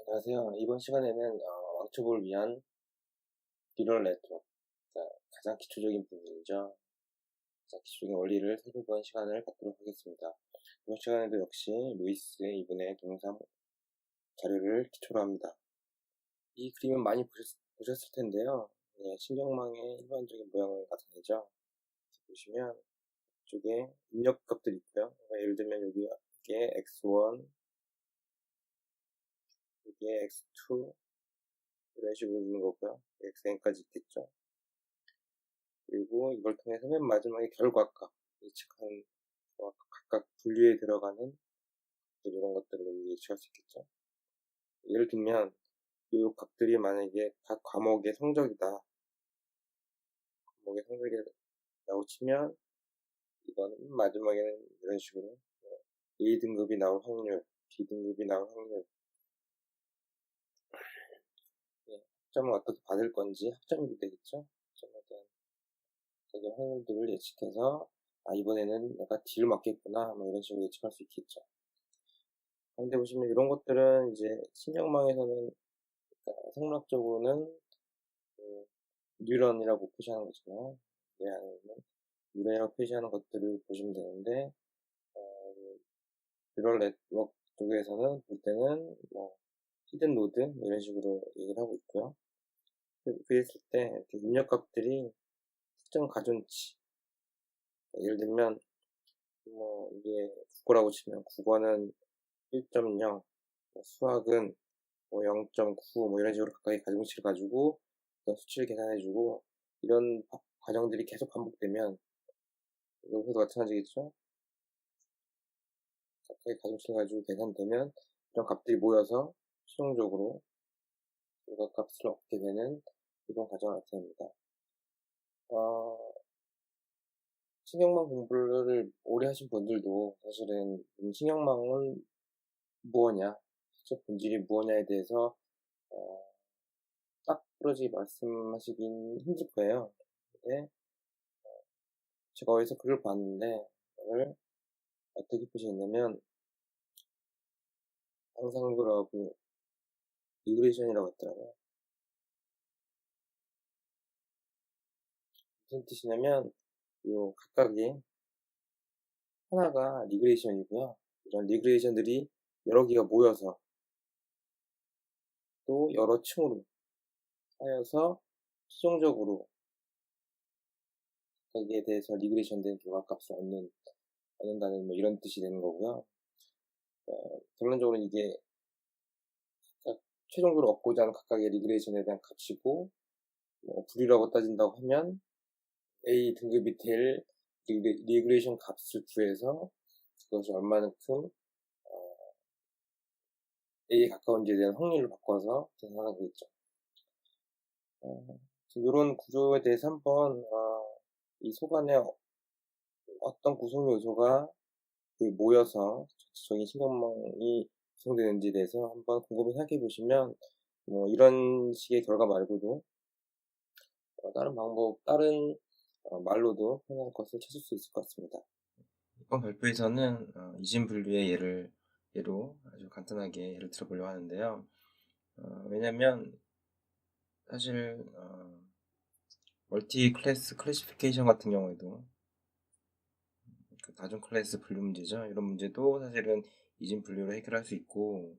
안녕하세요. 이번 시간에는 왕초보를 위한 뉴럴 네트워크, 가장 기초적인 부분이죠. 가장 기초적인 원리를 살펴보는 시간을 갖도록 하겠습니다. 이번 시간에도 역시 루이스 이분의 동영상 자료를 기초로 합니다. 이 그림은 많이 보셨을 텐데요. 신경망의 일반적인 모양을 나타내죠. 보시면 이쪽에 입력값들이 있고요. 예를 들면 여기 이게 x1, 여기에 x2 이런 식으로 있는 거고요. xn까지 있겠죠. 그리고 이걸 통해서 맨 마지막에 결과값, 예측한 각각 분류에 들어가는 이런 것들을 예측할 수 있겠죠. 예를 들면 이 값들이 만약에 각 과목의 성적이다. 과목의 성적이라고 치면 이거는 마지막에는 이런 식으로 A등급이 나올 확률, B등급이 나올 확률, 학점을 어떻게 받을 건지 학점이 되겠죠. 학점에 대한 확률들을 예측해서 이번에는 내가 D를 맞겠구나 뭐 이런 식으로 예측할 수 있겠죠. 그런데 보시면 이런 것들은 이제 신경망에서는 생물학적으로는 뉴런이라고 표시하는 거잖아요. 내 안에 있는 뉴런이라고 표시하는 것들을 보시면 되는데 뉴럴 네트워크 쪽에서는 볼 때는 뭐 히든 노드 이런 식으로 얘기를 하고 있고요. 그랬을 때 입력값들이 특정 가중치, 예를 들면 뭐 이게 국어라고 치면 국어는 1.0, 수학은 뭐 0.9 뭐 이런 식으로 각각의 가중치를 가지고 수치를 계산해주고 이런 과정들이 계속 반복되면 여기서도 마찬가지겠죠. 각각의 가중치를 가지고 계산되면 이런 값들이 모여서 최종적으로 결과값을 얻게 되는 이런 과정을 나타냅니다. 신경망 공부를 오래 하신 분들도 사실은 신경망은 무엇냐, 실제 본질이 무엇냐에 대해서 딱 부러지게 말씀하시긴 힘들 거예요. 근데 제가 어디서 글을 봤는데 이걸 어떻게 표시했냐면 항상 그러고 리그레이션이라고 했더라고요. 무슨 뜻이냐면 요 각각이 하나가 리그레이션이고요. 이런 리그레이션들이 여러 개가 모여서 또 여러 층으로 쌓여서 최종적으로 각각에 대해서 리그레이션 된 결과값을 얻는다는 뭐 이런 뜻이 되는 거고요. 결론적으로 이게 최종적으로 얻고자 하는 각각의 리그레이션에 대한 값이고 분류라고 따진다고 하면 A 등급이 될 리그레이션 값을 구해서 그것이 얼마만큼 A에 가까운지에 대한 확률을 바꿔서 계산하고 있죠. 이런 구조에 대해서 한번 이 속안에 어떤 구성 요소가 모여서 전체적인 신경망이 구성되는지에 대해서 한번 곰곰이 생각해 보시면 뭐 이런 식의 결과 말고도 다른 말로도 표현할 것을 찾을 수 있을 것 같습니다. 이번 발표에서는 이진 분류의 예로 아주 간단하게 예를 들어보려고 하는데요. 왜냐면 사실 멀티 클래스 클래시피케이션 같은 경우에도 다중 클래스 분류 문제죠. 이런 문제도 사실은 이진 분류로 해결할 수 있고,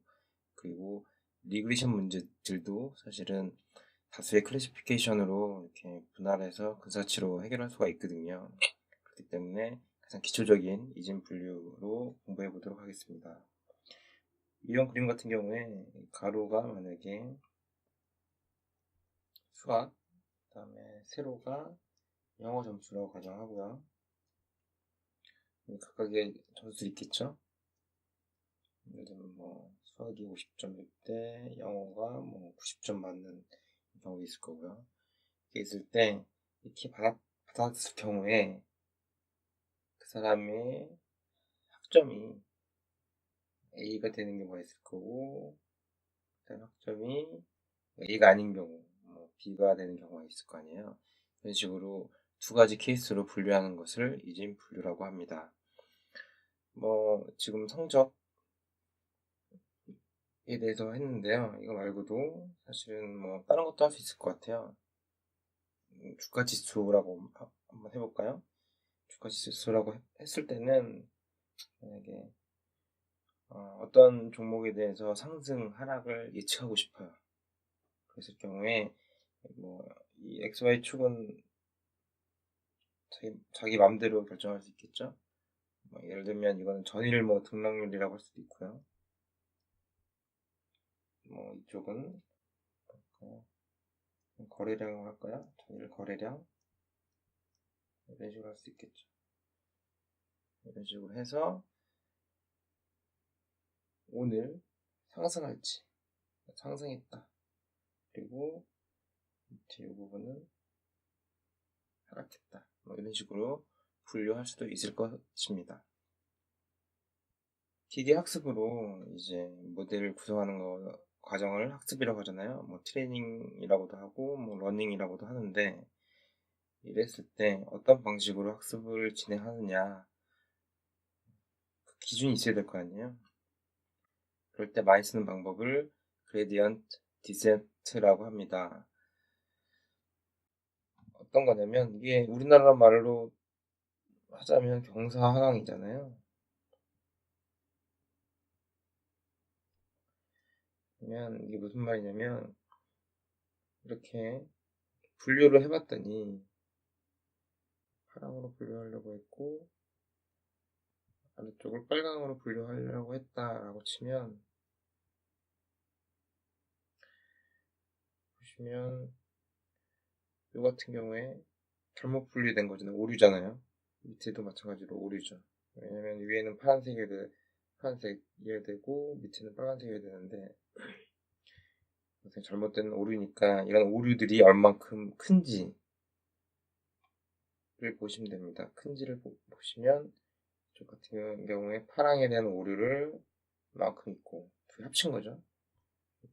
그리고 리그레이션 문제들도 사실은 다수의 클래시피케이션으로 이렇게 분할해서 근사치로 해결할 수가 있거든요. 그렇기 때문에 가장 기초적인 이진 분류로 공부해 보도록 하겠습니다. 이런 그림 같은 경우에 가로가 만약에 수학, 그 다음에 세로가 영어 점수라고 가정하고요. 각각의 점수들이 있겠죠. 예를 들면 뭐 수학이 50점일 때 영어가 뭐 90점 맞는 경우가 있을 거고요. 이렇게 있을 때 이렇게 받았을 경우에 그 사람의 학점이 A가 되는 경우가 있을 거고, 그다음 학점이 A가 아닌 경우, 뭐 B가 되는 경우가 있을 거 아니에요. 이런 식으로 두 가지 케이스로 분류하는 것을 이진 분류라고 합니다. 뭐 지금 성적 대해서 했는데요. 이거 말고도 사실은 뭐 다른 것도 할 수 있을 것 같아요. 주가 지수라고 한번 해볼까요? 주가 지수라고 했을 때는 만약에 어떤 종목에 대해서 상승, 하락을 예측하고 싶어요. 그랬을 경우에 뭐 이 XY 축은 자기 맘대로 결정할 수 있겠죠. 뭐 예를 들면 이거는 전일 뭐 등락률이라고 할 수도 있고요. 뭐 이쪽은 거래량을 할까요? 전일 거래량 이런 식으로 할 수 있겠죠. 이런 식으로 해서 오늘 상승할지 상승했다. 그리고 밑에 이 부분은 하락했다. 뭐 이런 식으로 분류할 수도 있을 것입니다. 기계 학습으로 이제 모델을 구성하는 과정을 학습이라고 하잖아요. 뭐 트레이닝이라고도 하고 뭐 러닝이라고도 하는데 이랬을 때 어떤 방식으로 학습을 진행하느냐 그 기준이 있어야 될 거 아니에요. 그럴 때 많이 쓰는 방법을 그레디언트 디센트라고 합니다. 어떤 거냐면 이게 우리나라 말로 하자면 경사하강이잖아요. 그러면 이게 무슨 말이냐면 이렇게 분류를 해봤더니 파랑으로 분류하려고 했고 아래쪽을 빨강으로 분류하려고 했다라고 치면 보시면 이 같은 경우에 잘못 분류된 거잖아요. 오류잖아요. 밑에도 마찬가지로 오류죠. 왜냐면 위에는 파란색이어야 되고 밑에는 빨간색이어야 되는데 잘못된 오류니까 이런 오류들이 얼만큼 큰지를 보시면 됩니다. 큰지를 보시면 이쪽 같은 경우에 파랑에 대한 오류를 만큼 있고 합친 거죠.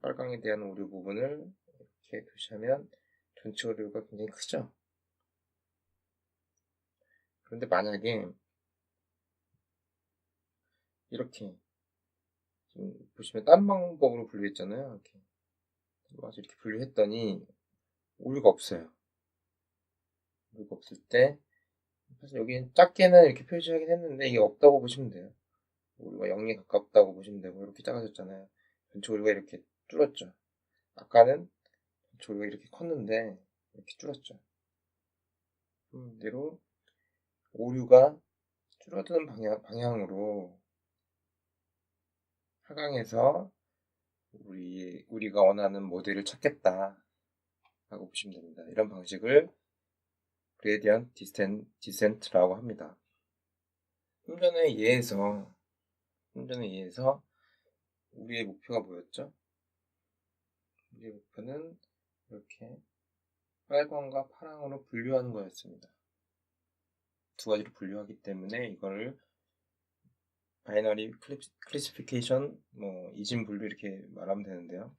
빨강에 대한 오류 부분을 이렇게 표시하면 전체 오류가 굉장히 크죠. 그런데 만약에 이렇게 지금 보시면 다른 방법으로 분류했잖아요. 이렇게 아주 이렇게 분류했더니 오류가 없어요. 오류가 없을 때 사실 여기 작게는 이렇게 표시하긴 했는데 이게 없다고 보시면 돼요. 오류가 0에 가깝다고 보시면 되고 이렇게 작아졌잖아요. 전체 오류가 이렇게 줄었죠. 아까는 전체 오류가 이렇게 컸는데 이렇게 줄었죠. 대로 오류가 줄어드는 방향으로 하강해서 우리가 원하는 모델을 찾겠다 라고 보시면 됩니다. 이런 방식을 그레디언트 디센트라고 합니다. 좀 전에 예에서 우리의 목표가 뭐였죠? 우리의 목표는 이렇게 빨강과 파랑으로 분류하는 거였습니다. 두 가지로 분류하기 때문에 이거를 바이너리 클래시피케이션, 뭐 이진 분류 이렇게 말하면 되는데요.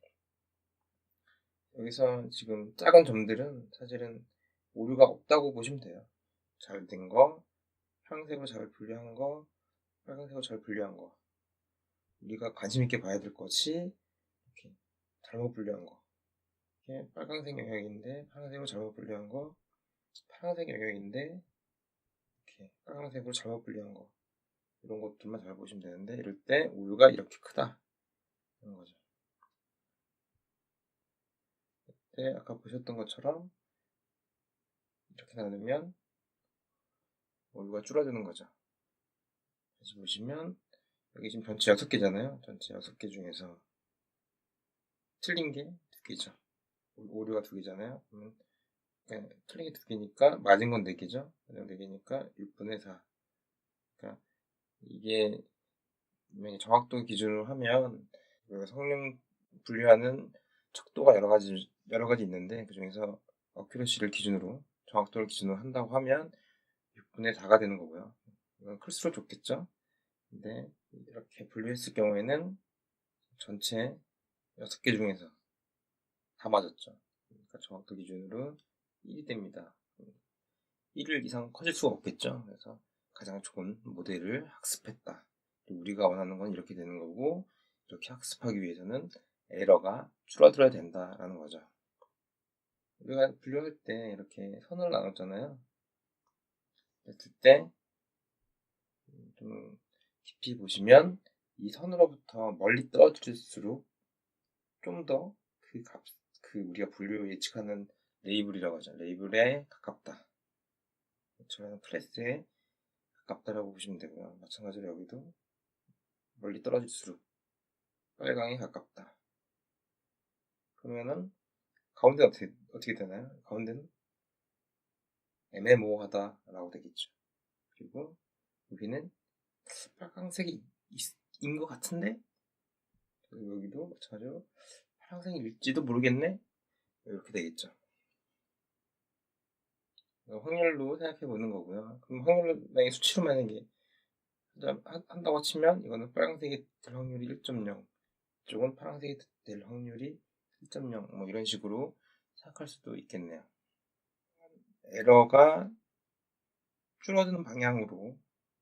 여기서 지금 작은 점들은 사실은 오류가 없다고 보시면 돼요. 잘 된 거, 파란색으로 잘 분류한 거, 빨간색으로 잘 분류한 거. 우리가 관심 있게 봐야 될 것이 이렇게 잘못 분류한 거. 이렇게 빨간색 영역인데 파란색으로 잘못 분류한 거, 파란색 영역인데 이렇게 빨간색으로 잘못 분류한 거. 이런 것들만 잘 보시면 되는데 이럴 때 오류가 이렇게 크다. 이런 거죠. 네, 아까 보셨던 것처럼 이렇게 나누면 오류가 줄어드는 거죠. 다시 보시면 여기 지금 전체 6개잖아요. 전체 6개 중에서 틀린 게 2개죠. 오류가 2개잖아요. 네, 틀린 게 2개니까 맞은 건 4개죠. 맞은 건 4개니까 6분의 4. 그러니까 이게 정확도 기준으로 하면 성능 분류하는 척도가 여러 가지 있는데 그 중에서 어큐러시를 기준으로 정확도를 기준으로 한다고 하면 6분의 4가 되는 거고요. 이건 클수록 좋겠죠. 근데 이렇게 분류했을 경우에는 전체 6개 중에서 다 맞았죠. 그러니까 정확도 기준으로 1이 됩니다. 1일 이상 커질 수가 없겠죠. 그래서 가장 좋은 모델을 학습했다. 우리가 원하는 건 이렇게 되는 거고 이렇게 학습하기 위해서는 에러가 줄어들어야 된다라는 거죠. 우리가 분류할 때 이렇게 선을 나눴잖아요. 그랬을 때 좀 깊이 보시면 이 선으로부터 멀리 떨어질수록 좀 더 우리가 분류 예측하는 레이블이라고 하죠. 레이블에 가깝다. 저는 클래스에 가깝다라고 보시면 되고요. 마찬가지로 여기도 멀리 떨어질수록 빨강에 가깝다. 그러면은 가운데는 어떻게 되나요? 가운데는 애매모호하다라고 되겠죠. 그리고 여기는 빨강색이 인 것 같은데? 그리고 여기도 마찬가지로 파란색일지도 모르겠네? 이렇게 되겠죠. 확률로 생각해 보는 거고요. 그럼 확률로 만약에 수치로 만약에 한다고 치면 이거는 빨간색이 될 확률이 1.0, 이쪽은 파란색이 될 확률이 1.0, 뭐 이런 식으로 생각할 수도 있겠네요. 에러가 줄어드는 방향으로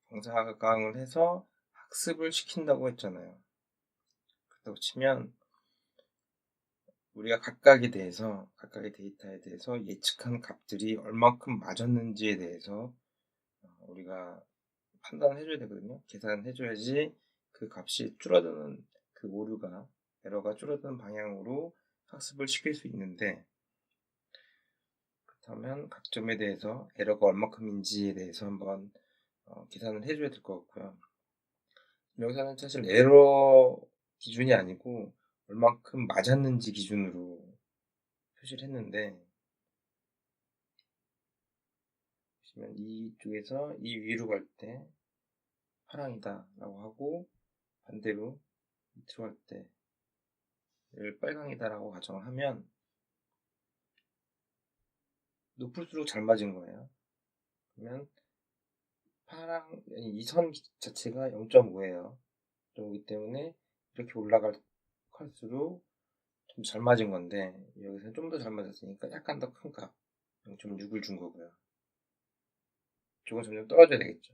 정사각을 해서 학습을 시킨다고 했잖아요. 그렇다고 치면 우리가 각각의 데이터에 대해서 예측한 값들이 얼만큼 맞았는지에 대해서 우리가 판단을 해줘야 되거든요. 계산을 해줘야지 그 값이 줄어드는 그 에러가 줄어드는 방향으로 학습을 시킬 수 있는데, 그렇다면 각 점에 대해서 에러가 얼마큼인지에 대해서 한번 계산을 해줘야 될 것 같고요. 여기서는 사실 에러 기준이 아니고 얼만큼 맞았는지 기준으로 표시를 했는데, 보시면 이쪽에서 이 위로 갈 때 파랑이다 라고 하고, 반대로 밑으로 갈 때 얘를 빨강이다 라고 가정을 하면 높을수록 잘 맞은 거예요. 그러면 이 선 자체가 0.5예요. 0.5이기 때문에 이렇게 올라갈수록 좀 잘 맞은 건데, 여기서 좀 더 잘 맞았으니까 약간 더 큰 값 0.6을 준 거고요. 이쪽은 점점 떨어져야 되겠죠.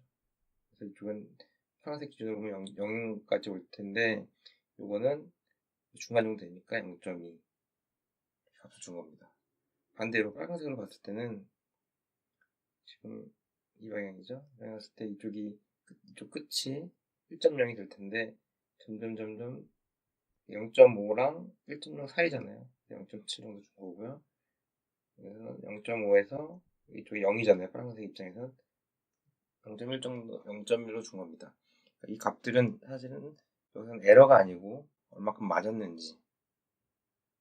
그래서 이쪽은 파란색 기준으로 보면 0까지 올 텐데, 이거는 중간 정도 되니까 0.2 값을 준 겁니다. 반대로 빨간색으로 봤을 때는 지금 이 방향이죠. 봤을 때 이쪽 끝이 1.0이 될 텐데, 점점 0.5랑 1.0 사이잖아요. 0.7 정도 준 거고요. 그래서 0.5에서 이쪽이 0이잖아요. 파란색 입장에서 0.1 정도, 0.1로 준 겁니다. 이 값들은 사실은 여기서는 에러가 아니고 얼마큼 맞았는지,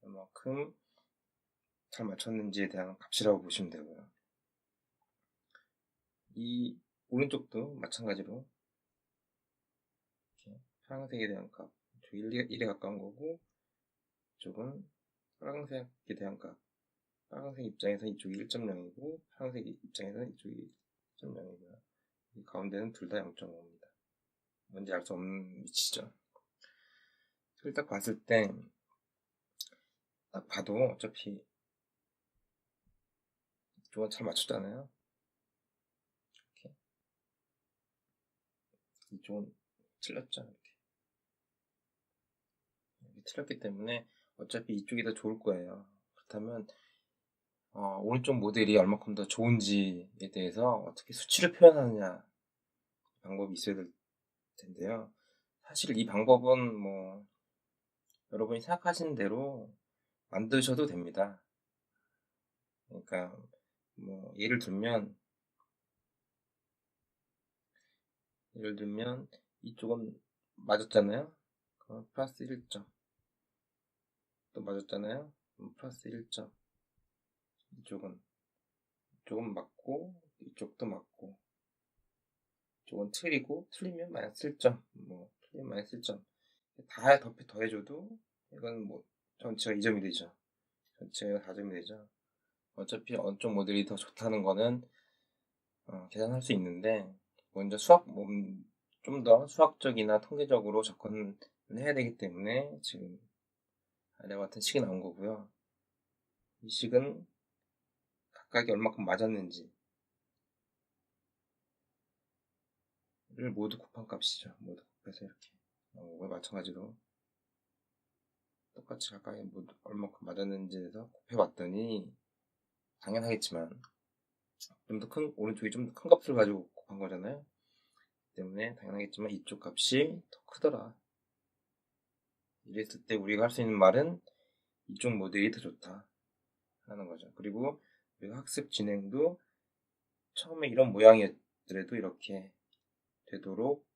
얼마큼 잘 맞췄는지에 대한 값이라고 보시면 되고요. 이 오른쪽도 마찬가지로 이렇게 파란색에 대한 값, 1에 가까운 거고, 이쪽은 파란색에 대한 값, 파란색 입장에서 이쪽이 1.0이고 파란색 입장에서 이쪽이 1.0이고요. 이 가운데는 둘 다 0.5입니다. 뭔지 알 수 없는 위치죠. 그걸 딱 봤을 때 딱 봐도 어차피 이쪽은 잘 맞췄잖아요. 이렇게. 이쪽은 틀렸죠. 이렇게 틀렸기 때문에 어차피 이쪽이 더 좋을 거예요. 그렇다면 오른쪽 모델이 얼마큼 더 좋은지에 대해서 어떻게 수치를 표현하느냐 방법이 있어야 될 텐데요. 사실 이 방법은 뭐 여러분이 생각하시는 대로 만드셔도 됩니다. 그러니까 뭐 예를 들면 이쪽은 맞았잖아요. 그럼 플러스 1점. 또 맞았잖아요. 그럼 플러스 1점. 이쪽은 맞고 이쪽도 맞고, 이쪽은 틀리고 틀리면 마이너스 1점. 틀리면 마이너스 1점. 다 더해줘도 이건 뭐 전체가 2점이 되죠. 전체가 4점이 되죠. 어차피 어쪽 모델이 더 좋다는 거는 계산할 수 있는데, 먼저 좀 더 수학적이나 통계적으로 접근을 해야 되기 때문에 지금 아래와 같은 식이 나온 거고요. 이 식은 각각이 얼마큼 맞았는지를 모두 곱한 값이죠. 모두 곱해서 이렇게 나온 거고요. 마찬가지로 똑같이 가까이 뭐 얼마큼 맞았는지에 대해서 곱해봤더니 당연하겠지만 좀 더 큰, 오른쪽이 좀 더 큰 값을 가지고 곱한 거잖아요. 때문에 당연하겠지만 이쪽 값이 더 크더라. 이랬을 때 우리가 할 수 있는 말은 이쪽 모델이 더 좋다 하는 거죠. 그리고 우리가 학습 진행도 처음에 이런 모양이었더라도 이렇게 되도록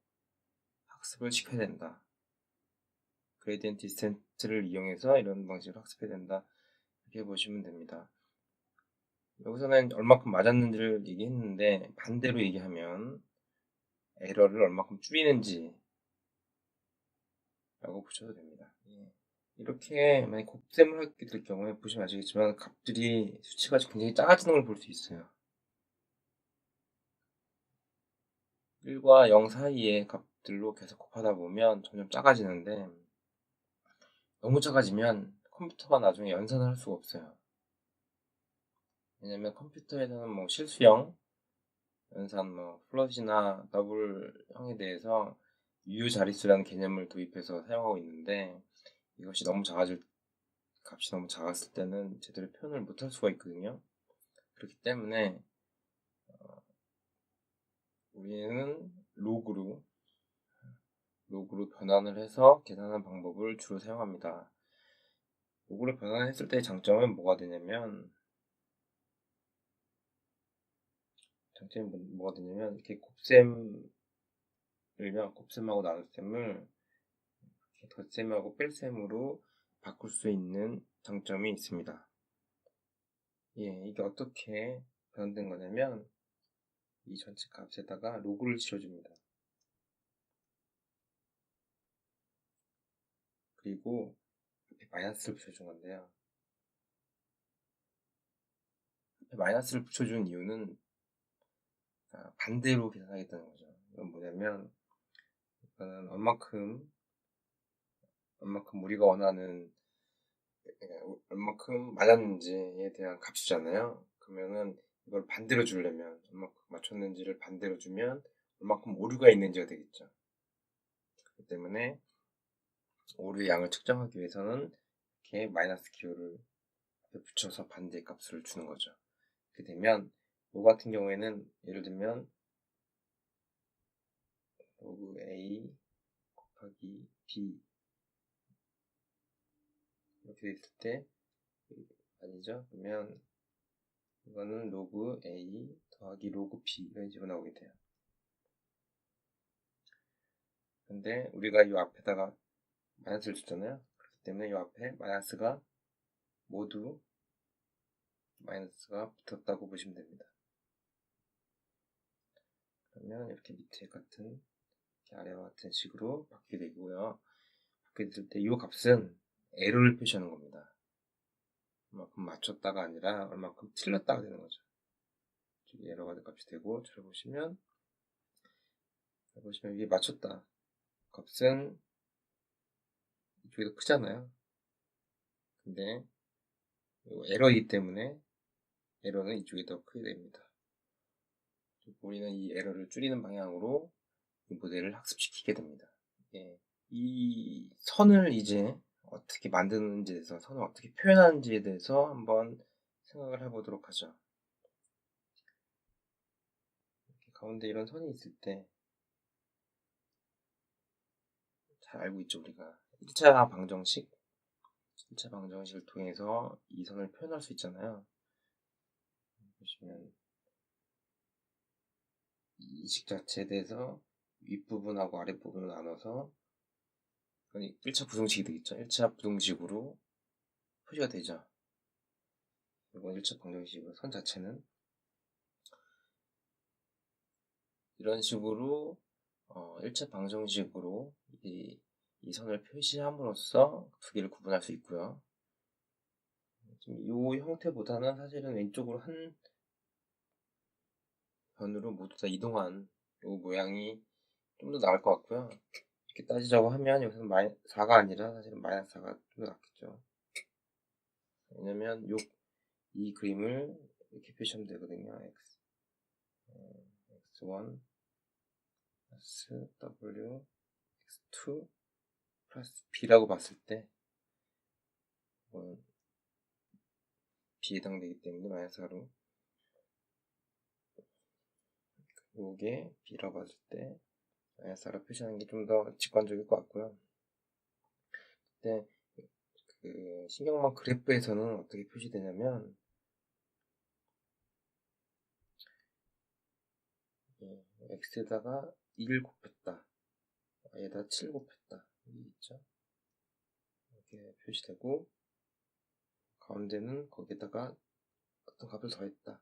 학습을 시켜야 된다. 그레디언트 디센트를 이용해서 이런 방식으로 학습해야 된다. 이렇게 보시면 됩니다. 여기서는 얼마큼 맞았는지를 얘기했는데 반대로 얘기하면 에러를 얼마큼 줄이는지 라고 보셔도 됩니다. 이렇게 만약 곱셈을 하게 될 경우에 보시면 아시겠지만 값들이 수치가 굉장히 작아지는 걸 볼 수 있어요. 1과 0 사이의 값들로 계속 곱하다 보면 점점 작아지는데 너무 작아지면 컴퓨터가 나중에 연산을 할 수가 없어요. 왜냐면 컴퓨터에서는 뭐 실수형 연산, 뭐 플롯이나 더블형에 대해서 유효 자릿수라는 개념을 도입해서 사용하고 있는데 이것이 너무 작아질 값이 너무 작았을 때는 제대로 표현을 못할 수가 있거든요. 그렇기 때문에 우리는 로그로 변환을 해서 계산하는 방법을 주로 사용합니다. 로그로 변환했을 때의 장점은 뭐가 되냐면 이렇게 곱셈하고 나눗셈을 덧셈하고 뺄셈으로 바꿀 수 있는 장점이 있습니다. 이게 어떻게 변환된 거냐면 이 전체 값에다가 로그를 씌워줍니다. 그리고 앞에 마이너스를 붙여준 건데요. 앞에 마이너스를 붙여준 이유는 반대로 계산하겠다는 거죠. 이건 뭐냐면 이거는 얼마큼 우리가 원하는 얼마큼 맞았는지에 대한 값이잖아요. 그러면은 이걸 반대로 주려면 얼마큼 맞췄는지를 반대로 주면 얼마큼 오류가 있는지가 되겠죠. 그렇기 때문에 오류의 양을 측정하기 위해서는 이렇게 마이너스 기호를 붙여서 반대 값을 주는 거죠. 그렇게 되면 이 같은 경우에는 예를 들면 로그 A 곱하기 B 이렇게 됐을 때 아니죠? 그러면 이거는 로그 A 더하기 로그 B 이런 식으로 나오게 돼요. 근데 우리가 이 앞에다가 마이너스를 줬잖아요. 그렇기 때문에 이 앞에 마이너스가 모두 마이너스가 붙었다고 보시면 됩니다. 그러면 이렇게 밑에 같은 이렇게 아래와 같은 식으로 바뀌게 되고요. 바뀌게 될 때 이 값은 에러를 표시하는 겁니다. 얼마큼 맞췄다가 아니라 얼마큼 틀렸다가 되는 거죠. 이쪽에 에러가 된 값이 되고 잘 보시면 이게 맞췄다 값은 이쪽이 더 크잖아요. 근데 에러이기 때문에 에러는 이쪽이 더 크게 됩니다. 우리는 이 에러를 줄이는 방향으로 이 모델을 학습시키게 됩니다. 이 선을 이제 어떻게 만드는지에 대해서, 선을 어떻게 표현하는지에 대해서 한번 생각을 해보도록 하죠. 이렇게 가운데 이런 선이 있을 때 잘 알고 있죠, 우리가. 1차 방정식을 통해서 이 선을 표현할 수 있잖아요. 보시면 이 식 자체에 대해서 윗부분하고 아랫부분을 나눠서 1차 부등식이 되겠죠. 1차 부등식으로 표시가 되죠. 이건 1차 방정식으로 선 자체는 이런 식으로 1차 방정식으로 이 선을 표시함으로써 두 개를 구분할 수 있고요. 이 형태보다는 사실은 왼쪽으로 한 변으로 모두 다 이동한 이 모양이 좀 더 나을 것 같고요. 이렇게 따지자고 하면 여기서는 4가 아니라 사실은 마이너스 4가 좀 더 낫겠죠. 왜냐면 이 그림을 이렇게 표시하면 되거든요. x1 플러스 w x2 플러스 b라고 봤을 때 이건 B에 해당되기 때문에 마이너스 4로, 요게 B라고 봤을 때 마이너스 4로 표시하는 게 좀 더 직관적일 것 같고요. 근데 그 신경망 그래프에서는 어떻게 표시되냐면, x에다가 1 곱했다, y에다 7 곱했다, 이게 있죠. 이렇게 표시되고, 가운데는 거기에다가 어떤 값을 더했다.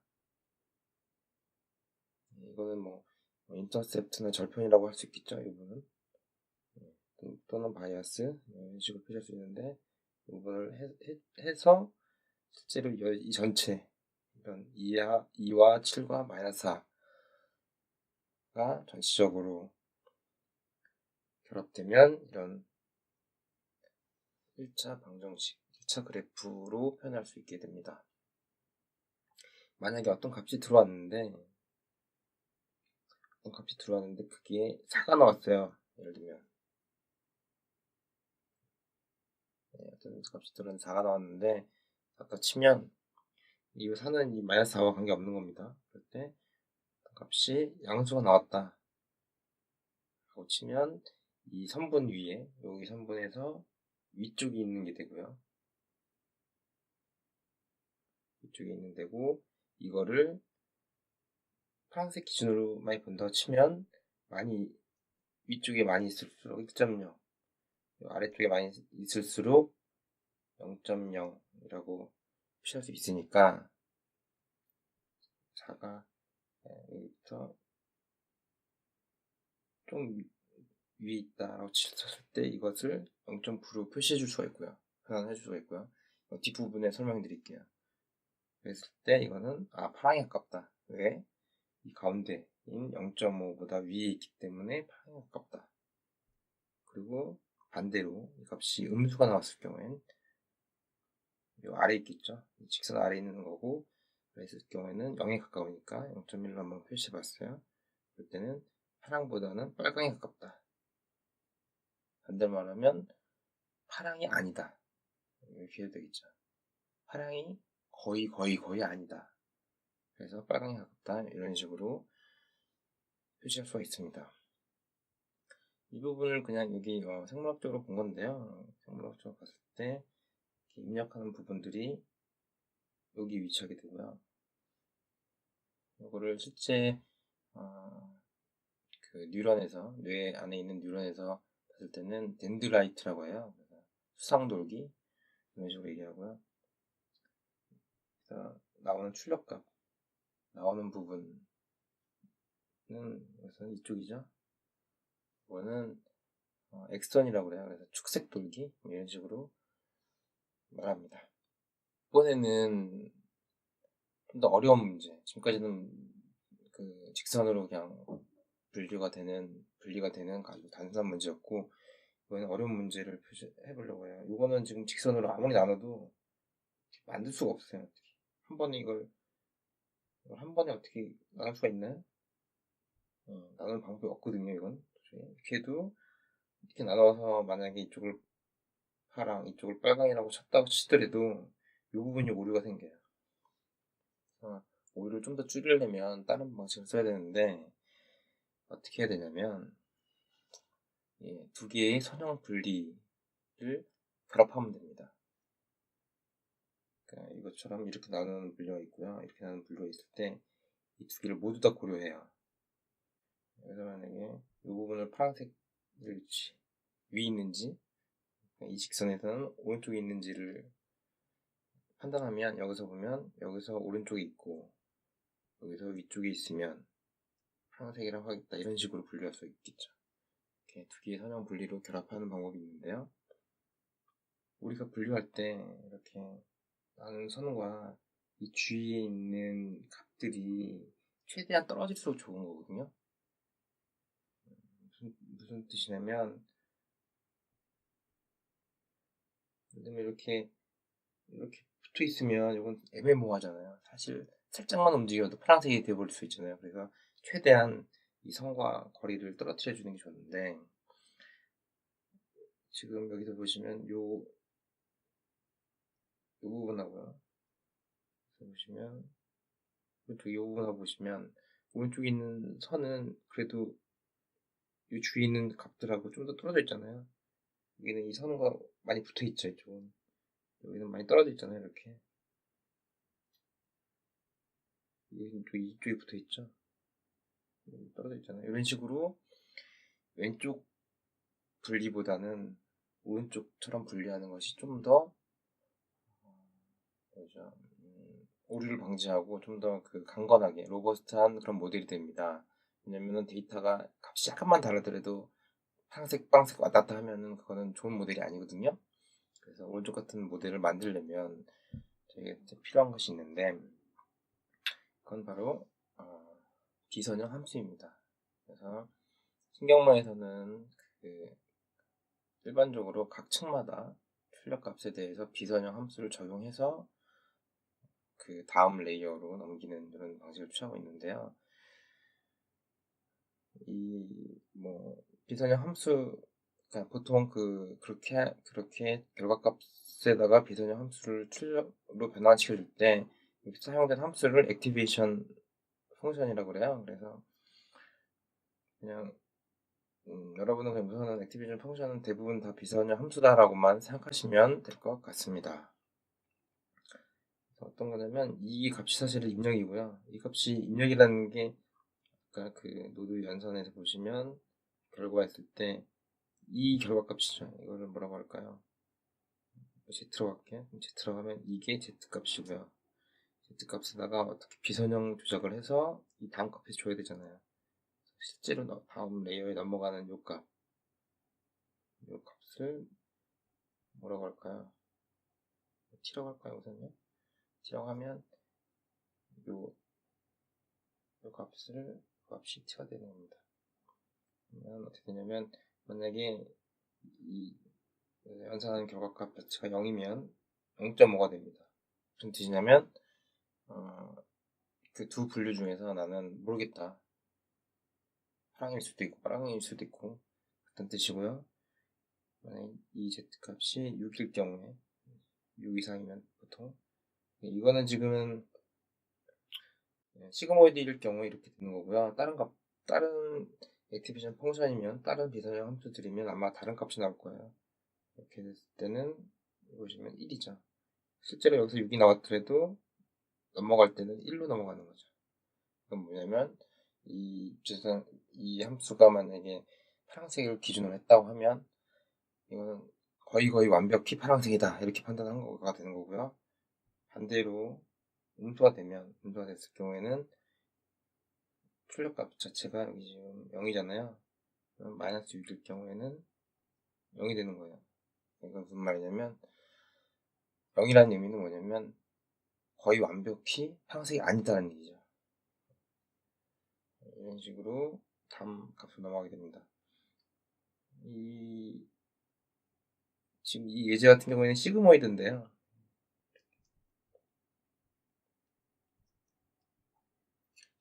이거는 뭐 인터셉트나 절편이라고 할 수 있겠죠, 이 부분은. 또는 바이아스, 이런 식으로 표시할 수 있는데, 이 부분을 해서 실제로 이 전체, 이런 2와 7과 마이너스 4가 전체적으로 결합되면 이런 1차 방정식, 1차 그래프로 표현할 수 있게 됩니다. 만약에 어떤 값이 들어왔는데 그게 4가 나왔어요. 예를 들면 어떤 값이 들어왔는데 4가 나왔는데 아까 치면 이 4는 이 마이너스 4와 관계없는 겁니다. 그럴 때 값이 양수가 나왔다 하고 치면 이 선분 위에, 여기 선분에서 위쪽이 있는 게 되고요. 위쪽에 있는 데고, 이거를 파란색 기준으로 많이 본다고 치면 많이 위쪽에 많이 있을수록 1.0, 아래쪽에 많이 있을수록 0.0이라고 표시할 수 있으니까 4가 여기부터 좀 위에 있다라고 쳤을 때 이것을 0.9로 표시해 줄 수가 있고요. 변환해 줄 수가 있고요. 뒷부분에 설명드릴게요. 그랬을 때 이거는 파랑이 가깝다. 왜? 이 가운데인 0.5보다 위에 있기 때문에 파랑이 가깝다. 그리고 반대로 이 값이 음수가 나왔을 경우엔 이 아래 있겠죠. 이 직선 아래 있는 거고, 그랬을 경우에는 0에 가까우니까 0.1로 한번 표시해 봤어요. 그럴 때는 파랑보다는 빨강이 가깝다. 반대로 말하면 파랑이 아니다, 이렇게 해도 되겠죠. 파랑이 거의 아니다. 그래서 빨강이 가깝다, 이런 식으로 표시할 수가 있습니다. 이 부분을 그냥 여기 생물학적으로 본 건데요. 생물학적으로 봤을 때 입력하는 부분들이 여기 위치하게 되고요. 이거를 실제 그 뉴런에서, 뇌 안에 있는 뉴런에서 봤을 때는 덴드라이트라고 해요. 수상돌기, 이런 식으로 얘기하고요. 그래서 나오는 출력값, 나오는 부분은 우선 이쪽이죠. 이거는 엑선이라고 그래요. 그래서 축색 돌기, 이런 식으로 말합니다. 이번에는 좀 더 어려운 문제. 지금까지는 그 직선으로 그냥 분리가 되는 아주 단순한 문제였고, 이번엔 어려운 문제를 해보려고 해요. 이거는 지금 직선으로 아무리 나눠도 만들 수가 없어요. 한 번에 이걸 한 번에 어떻게 나눌 수가 있나요? 나눌 방법이 없거든요. 이건 이렇게 해도, 이렇게 나눠서 만약에 이쪽을 파랑, 이쪽을 빨강이라고 쳤다고 치더라도 이 부분이 오류가 생겨요. 오류를 좀 더 줄이려면 다른 방식을 써야 되는데, 어떻게 해야 되냐면 두 개의 선형 분리를 결합하면 됩니다. 그러니까 이것처럼 이렇게 나누는 분류가 있고요, 이렇게 나누는 분류가 있을 때 이 두 개를 모두 다 고려해요. 그래서 만약에 이 부분을 파란색 위치 위에 있는지, 이 직선에서는 오른쪽에 있는지를 판단하면, 여기서 보면 여기서 오른쪽에 있고 여기서 위쪽에 있으면 파란색이라고 하겠다, 이런 식으로 분류할 수 있겠죠. 이렇게 두 개의 선형 분리로 결합하는 방법이 있는데요. 우리가 분류할 때 이렇게 나눈 선과 이 주위에 있는 값들이 최대한 떨어질수록 좋은 거거든요. 무슨 뜻이냐면, 이렇게 붙어 있으면 이건 애매모호하잖아요. 사실 살짝만 움직여도 파란색이 되어버릴 수 있잖아요. 그래서 최대한 이 선과 거리를 떨어뜨려 주는 게 좋은데, 지금 여기서 보시면 이 부분하고요. 보시면 오른쪽 이 부분하고 보시면 오른쪽에 있는 선은 그래도 이 주위에 있는 값들하고 좀 더 떨어져 있잖아요. 여기는 이 선과 많이 붙어 있죠. 이쪽은. 여기는 많이 떨어져 있잖아요. 이렇게. 이쪽에 붙어 있죠. 떨어져 있잖아요. 이런 식으로 왼쪽 분리보다는 오른쪽처럼 분리하는 것이 좀 더 오류를 방지하고 좀 더 그 강건하게 로버스트한 그런 모델이 됩니다. 왜냐면은 데이터가 값이 약간만 다르더라도 파란색, 빵색 왔다 갔다 하면은 그거는 좋은 모델이 아니거든요. 그래서 오른쪽 같은 모델을 만들려면 저희가 필요한 것이 있는데 그건 바로 비선형 함수입니다. 그래서 신경망에서는 그 일반적으로 각 층마다 출력값에 대해서 비선형 함수를 적용해서 그 다음 레이어로 넘기는 그런 방식을 취하고 있는데요. 비선형 함수, 그러니까 보통 그렇게 결과값에다가 비선형 함수를 출력으로 변환시켜줄 때 사용된 함수를 액티베이션 펑션이라고 그래요. 그래서 그냥 여러분은 그냥 우선은 액티베이션 펑션은 대부분 다 비선형 함수다라고만 생각하시면 될 것 같습니다. 어떤 거냐면 이 값이 사실은 입력이고요. 이 값이 입력이라는 게 아까 그 노드 연산에서 보시면 결과했을 때 이 결과값이죠. 이거를 뭐라고 할까요? Z로 갈게요. Z로 가면 이게 Z값이고요. Z값에다가 어떻게 비선형 조작을 해서 이 다음 값에 줘야 되잖아요. 실제로 다음 레이어에 넘어가는 요 값을 뭐라고 할까요? T라고 할까요? 우선요. T라고 하면 요 값이 T가 되는 겁니다. 그러면 어떻게 되냐면 만약에 이 연산하는 결과값 자체가 0이면 0.5가 됩니다. 무슨 뜻이냐면 그 두 분류 중에서 나는 모르겠다. 파랑일 수도 있고 빨강일 수도 있고 같은 뜻이고요. 만약 이 Z값이 6일 경우에 6 이상이면 보통 이거는 지금은 시그모이드일 경우에 이렇게 되는 거고요. 다른 액티베이션 펑션이면 다른 비선형 함수들이면 아마 다른 값이 나올 거예요. 이렇게 됐을 때는 보시면 1이죠. 실제로 여기서 6이 나왔더라도 넘어갈 때는 1로 넘어가는 거죠. 그건 뭐냐면 이 함수가 만약에 파란색을 기준으로 했다고 하면 이거는 거의 완벽히 파란색이다 이렇게 판단한 거가 되는 거고요. 반대로 음수가 됐을 경우에는 출력값 자체가 여기 지금 0이잖아요. 그럼 마이너스 6일 경우에는 0이 되는 거예요. 이건 무슨 말이냐면 0이라는 의미는 뭐냐면 거의 완벽히 파란색이 아니다라는 얘기죠. 이런 식으로 다음 값으로 넘어가게 됩니다. 지금 이 예제 같은 경우에는 시그모이드인데요.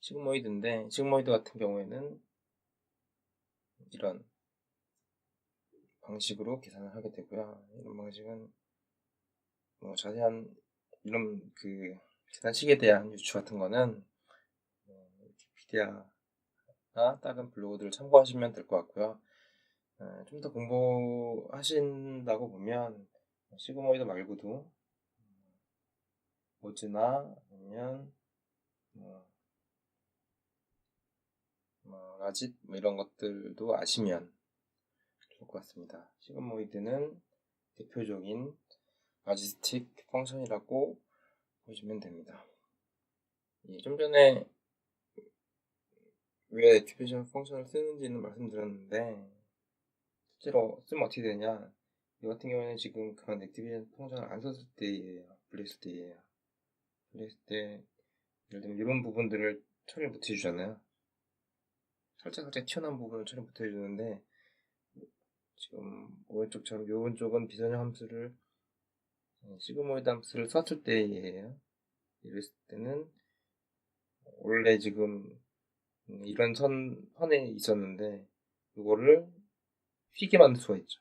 시그모이드 같은 경우에는 이런 방식으로 계산을 하게 되고요. 이런 방식은 자세한 이런 그 계산식에 대한 유추 같은 거는 위키피디아나 다른 블로그들을 참고하시면 될 것 같고요. 좀 더 공부하신다고 보면 시그모이드 말고도 모즈나 아니면 라짓 이런 것들도 아시면 좋을 것 같습니다. 시그모이드는 대표적인 라지스틱 펑션이라고 보시면 됩니다. 좀 전에 왜 액티베이션 펑션을 쓰는지는 말씀드렸는데 실제로 쓰면 어떻게 되냐, 이 같은 경우에는 지금 그런 액티베이션 펑션을 안 썼을 때예요. 불렸을 때예요. 불렸을 때 예를 들면 이런 부분들을 처리를 못 해주잖아요. 살짝 튀어나온 부분을 처리 못 해주는데 지금 오른쪽처럼 이 오른쪽은 비선형 함수를 시그모이드 함수를 썼을 때예요. 이랬을 때는 원래 지금 이런 선에 있었는데 이거를 휘게 만들 수가 있죠.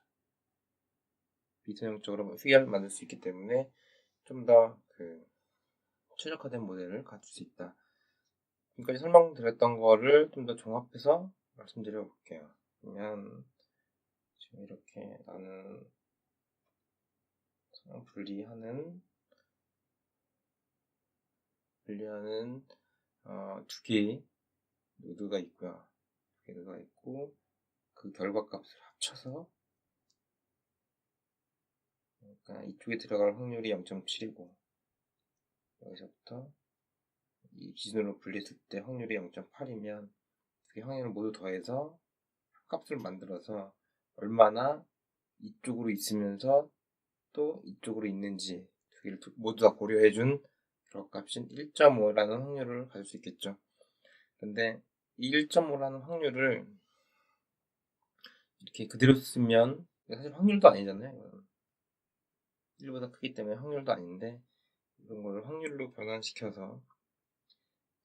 비선형적으로 휘게 만들 수 있기 때문에 좀 더 최적화된 모델을 갖출 수 있다. 지금까지 설명드렸던 거를 좀 더 종합해서 말씀드려 볼게요. 그러면 지금 이렇게 나는 분리하는 두 개의 노드가 있고요. 두 개의 노드가 있고 그 결과값을 합쳐서, 그러니까 이쪽에 들어갈 확률이 0.7이고 여기서부터 이 기준으로 분리했을 때 확률이 0.8이면 그 확률을 모두 더해서 값을 만들어서 얼마나 이쪽으로 있으면서 또 이쪽으로 있는지 두 개를 모두 다 고려해준 결과값인 1.5라는 확률을 가질 수 있겠죠. 근데 이 1.5라는 확률을 이렇게 그대로 쓰면 사실 확률도 아니잖아요. 1보다 크기 때문에 확률도 아닌데 이런 걸 확률로 변환시켜서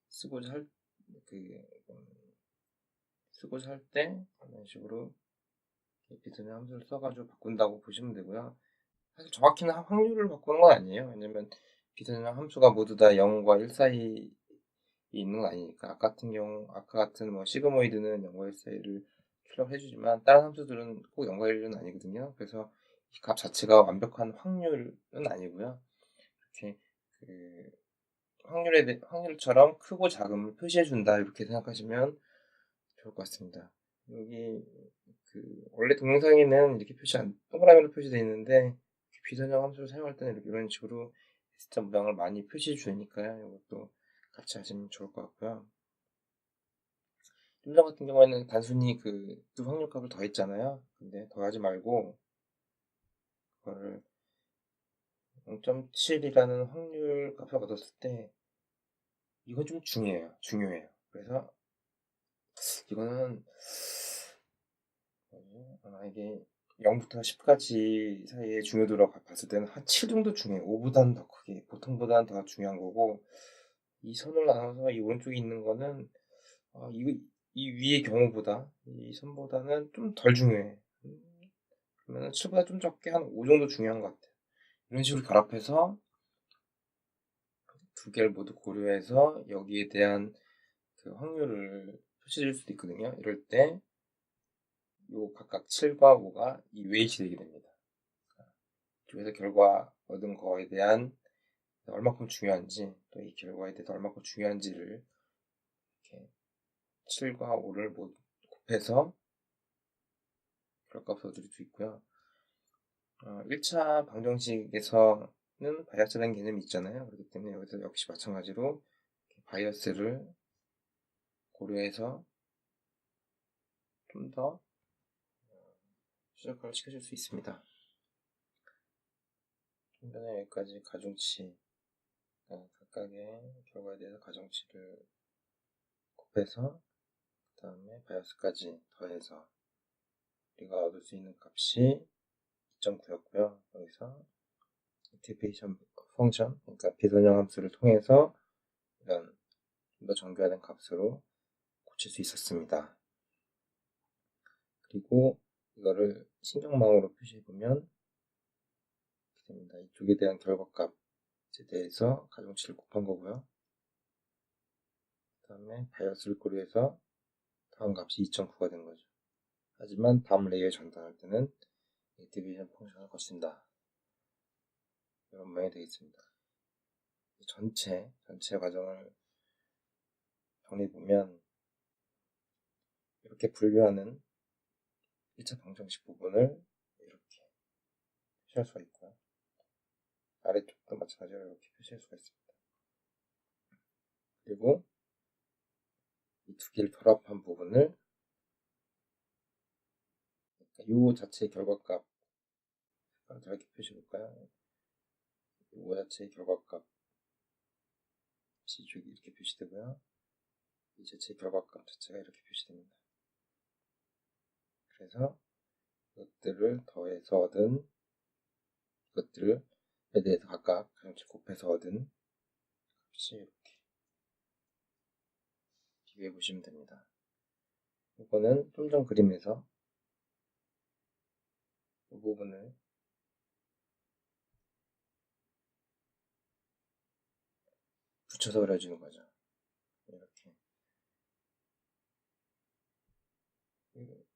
쓰고자 할 때 이런 식으로 비트는 함수를 써가지고 바꾼다고 보시면 되고요. 사실 정확히는 확률을 바꾸는 건 아니에요. 왜냐면 비트는 함수가 모두 다 0과 1 사이에 있는 건 아니니까. 아까 같은 뭐 시그모이드는 0과 1 사이를 출력을 해주지만 다른 함수들은 꼭 0과 1은 아니거든요. 그래서 이 값 자체가 완벽한 확률은 아니고요. 이렇게 확률처럼 크고 작음을 표시해준다 이렇게 생각하시면 좋을 것 같습니다. 여기 원래 동영상에는 이렇게 동그라미로 표시되어 있는데 비선형 함수를 사용할 때는 이런 식으로 S자 모양을 많이 표시해 주니까요. 이것도 같이 하시면 좋을 것 같고요. 좀 전 같은 경우에는 단순히 두 확률값을 더했잖아요. 근데 더하지 말고 그거를 0.7이라는 확률값을 얻었을 때 이건 좀 중요해요. 그래서 이거는 이게 0부터 10까지 사이의 중요도로 봤을 때는 한 7 정도 중요해요. 5보다는 더 크게, 보통보다는 더 중요한 거고, 이 선을 나눠서 이 오른쪽에 있는 거는 이 위의 경우보다 이 선보다는 좀 덜 중요해. 그러면 7보다 좀 적게 한 5 정도 중요한 것 같아요. 이런 식으로 결합해서 두 개를 모두 고려해서 여기에 대한 확률을 표시해 줄 수도 있거든요. 이럴 때 요 각각 7과 5가 이 웨이트 되게 됩니다. 이쪽에서 결과 얻은 거에 대한 얼마큼 중요한지, 또 이 결과에 대해서 얼마큼 중요한지를 이렇게 7과 5를 모두 곱해서 결과값을 얻을 수 있고요. 1차 방정식에서는 바이어스라는 개념이 있잖아요. 그렇기 때문에 여기서 역시 마찬가지로 바이어스를 고려해서 좀 더 최적화를 시켜줄 수 있습니다. 좀 전에 여기까지 가중치, 각각의 결과에 대해서 가중치를 곱해서 그 다음에 바이어스까지 더해서 우리가 얻을 수 있는 값이 2.9였고요. 여기서 인티그레이션 펑션, 그러니까 비선형 함수를 통해서 이런 좀 더 정교화된 값으로 고칠 수 있었습니다. 그리고 이거를 신경망으로 표시해보면 이렇게 됩니다. 이쪽에 대한 결과값에 대해서 가중치를 곱한 거고요. 그 다음에 바이어스를 고려해서 다음 값이 2.9가 된 거죠. 하지만 다음 레이어에 전달할 때는 인티그레이션 펑션을 거친다. 이런 모양이 되겠습니다. 전체 과정을 정리해보면 이렇게 분류하는 1차 방정식 부분을 이렇게 표시할 수가 있고요. 아래쪽도 마찬가지로 이렇게 표시할 수가 있습니다. 그리고 이 두 개를 결합한 부분을 이 자체의 결과값 이렇게 표시해볼까요? 이 자체의 결과값 이쪽이 이렇게 표시되고요. 이 자체의 결과값 자체가 이렇게 표시됩니다. 그래서 이것들을 더해서 얻은 이것들에 대해서 각각 가중치 곱해서 얻은 값이 이렇게 비교해 보시면 됩니다. 이거는 좀 전 그림에서 이 부분을 붙여서 그려주는 거죠. 이렇게.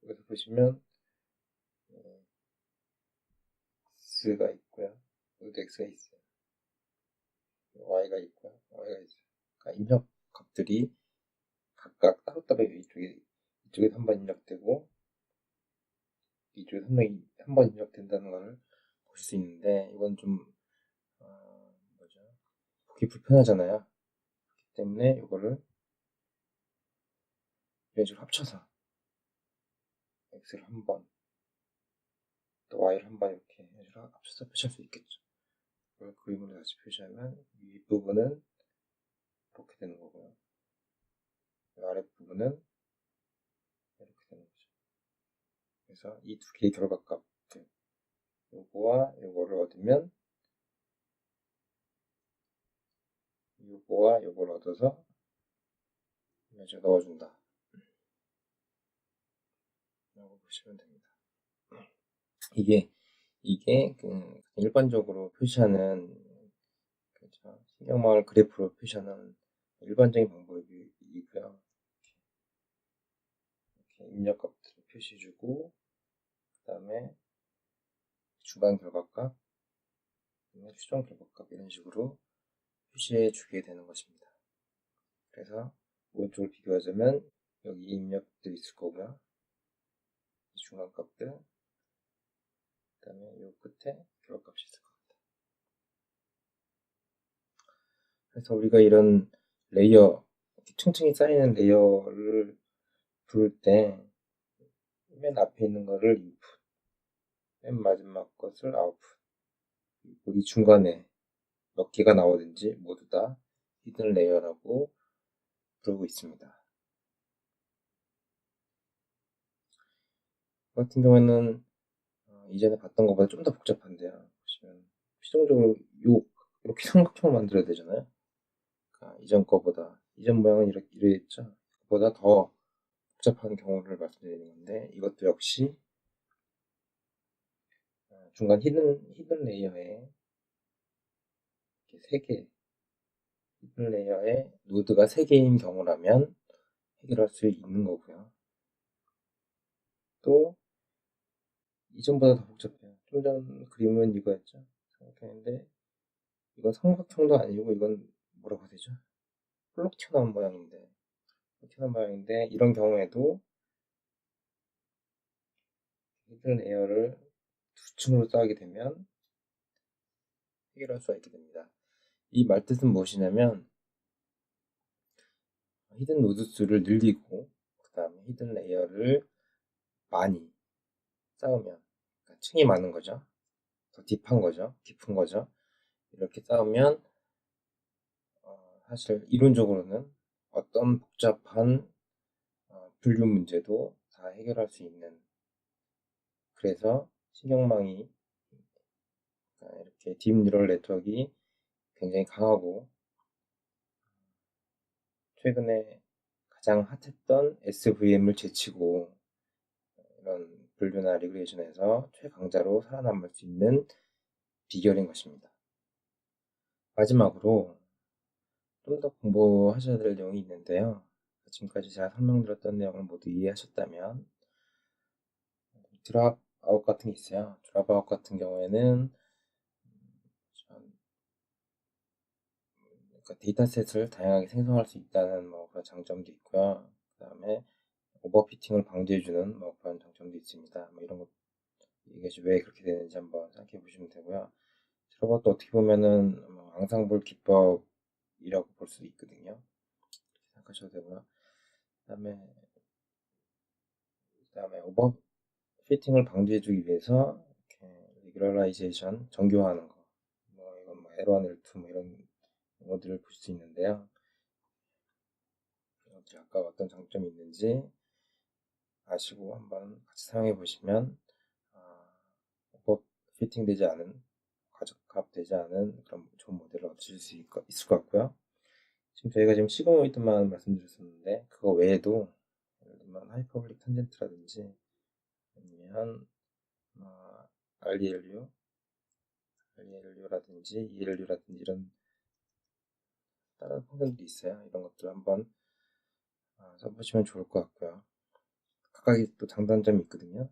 여기서 보시면 X가 있고요. 여기도 X가 있어요. Y가 있고요. Y가 있어요. 그러니까 입력 값들이 각각 따로따로 이쪽에 한 번 입력되고 이쪽에 한 번 입력된다는 걸 보실 수 있는데 이건 좀 보기 불편하잖아요. 그렇기 때문에 이거를 이런 식으로 합쳐서 X를 한 번, 또 Y를 한 번 이렇게 합쳐서 표시할 수 있겠죠. 이걸 그림으로 다시 표시하면 윗부분은 이렇게 되는 거고요. 아랫부분은 이렇게 되는 거죠. 그래서 이 두 개의 결과값들, 요거와 요거를 얻으면 요거와 요거를 얻어서 이제 넣어준다 라고 보시면 됩니다. 이게 일반적으로 표시하는 신경망을 그래프로 표시하는 일반적인 방법이고요. 이렇게 입력값들을 표시해주고 그 다음에 중간 결과값, 최종 결과값 이런 식으로 표시해주게 되는 것입니다. 그래서 오른쪽을 비교하자면 여기 입력들이 있을 거고요. 중간값들, 그 다음에 이 끝에 결과값이 있을 겁니다. 그래서 우리가 이런 레이어, 층층이 쌓이는 레이어를 부를 때 맨 앞에 있는 거를 input, 맨 마지막 것을 output, 그리고 이 중간에 몇 개가 나오든지 모두 다 히든 레이어라고 부르고 있습니다. 그 같은 경우에는 이전에 봤던 것보다 좀 더 복잡한데요. 보시면 최종적으로 이렇게 삼각형을 만들어야 되잖아요. 그러니까 이전 모양은 이랬죠. 그보다 더 복잡한 경우를 말씀드리는 건데 이것도 역시 중간 히든 레이어에 히든 레이어에 노드가 3개인 경우라면 해결할 수 있는 거고요. 또 이전보다 더 복잡해요. 좀 전 그림은 이거였죠. 삼각형인데 이건 삼각형도 아니고 이건 뭐라고 해야 되죠? 홀록 튀어나온 모양인데 이런 경우에도 히든 레이어를 두 층으로 쌓게 되면 해결할 수가 있게 됩니다. 이 말뜻은 무엇이냐면 히든 노드 수를 늘리고 그 다음에 히든 레이어를 많이 쌓으면 그러니까 층이 많은 거죠. 더 깊은 거죠. 이렇게 쌓으면 사실 이론적으로는 어떤 복잡한 분류 문제도 다 해결할 수 있는, 그래서 신경망이 이렇게 딥 뉴럴 네트워크가 굉장히 강하고 최근에 가장 핫했던 SVM을 제치고 이런 분류나 리그레이션에서 최강자로 살아남을 수 있는 비결인 것입니다. 마지막으로 좀 더 공부하셔야 될 내용이 있는데요. 지금까지 제가 설명드렸던 내용을 모두 이해하셨다면 드랍 아웃 같은 게 있어요. 드랍 아웃 같은 경우에는 그러니까 데이터셋을 다양하게 생성할 수 있다는 그런 장점도 있고요. 그 다음에 오버피팅을 방지해주는 그런 장점도 있습니다. 이런 것, 이게 왜 그렇게 되는지 한번 생각해 보시면 되고요. 드랍아웃도 어떻게 보면은 앙상블 기법이라고 볼 수도 있거든요. 생각하셔도 되고요. 그다음에 오버피팅을 방지해주기 위해서 리그럴라이제이션 정교화하는 거, 이건 L1, L2 이런 용어들을 볼 수 있는데요. 아까 어떤 장점이 있는지 아시고 한번 같이 사용해 보시면 오버피팅 되지 않은, 과적합되지 않은 그런 좋은 모델을 얻으실 수 있을 것 같고요. 저희가 지금 시그모이드만 말씀드렸었는데 그거 외에도 예를 들면 하이퍼블릭 탄젠트라든지 아니면 ReLU라든지 ELU라든지 이런 다른 성격도 있어요. 이런 것들 한번 써보시면 좋을 것 같고요. 각각의 또 장단점이 있거든요.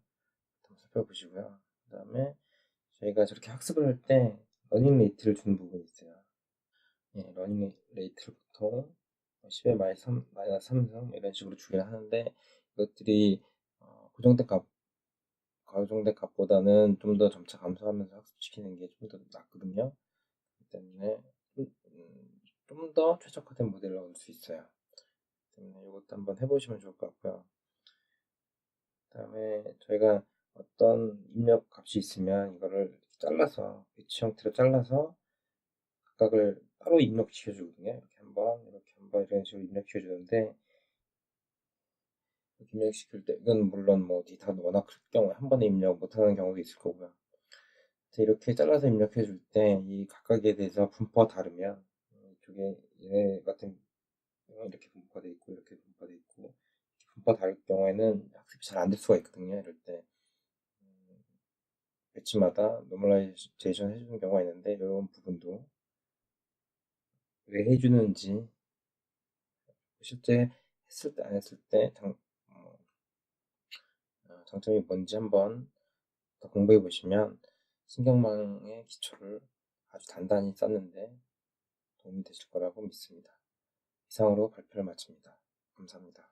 한번 살펴보시고요. 그 다음에 저희가 저렇게 학습을 할 때 러닝 레이트를 주는 부분이 있어요. 예, 러닝 레이트를 보통 10의 마이너스 3승 이런 식으로 주기를 하는데, 이것들이 고정된 값보다는 좀 더 점차 감소하면서 학습시키는 게 좀 더 낫거든요. 그렇기 때문에 좀 더 최적화된 모델을 얻을 수 있어요. 때문에 이것도 한번 해보시면 좋을 것 같고요. 그 다음에 저희가 어떤 입력 값이 있으면 이거를 잘라서 배치 형태로 잘라서 각각을 따로 입력시켜 주거든요. 이렇게 한번 이런 식으로 입력시켜 주는데, 입력시킬 때 이건 물론 뭐 데이터가 워낙 클 경우에 한 번에 입력 못하는 경우도 있을 거고요. 이렇게 잘라서 입력해 줄 때 이 각각에 대해서 분포가 다르면, 이쪽에 얘네 같은 경우 이렇게 분포가 돼 있고 이렇게 분포가 돼 있고, 분포가 다를 경우에는 학습이 잘 안 될 수가 있거든요. 이럴 때 배치마다 노멀라이제이션 해주는 경우가 있는데, 이런 부분도 왜 해주는지, 실제 했을 때 안 했을 때 장점이 뭔지 한번 더 공부해 보시면 신경망의 기초를 아주 단단히 쌓는데 도움이 되실 거라고 믿습니다. 이상으로 발표를 마칩니다. 감사합니다.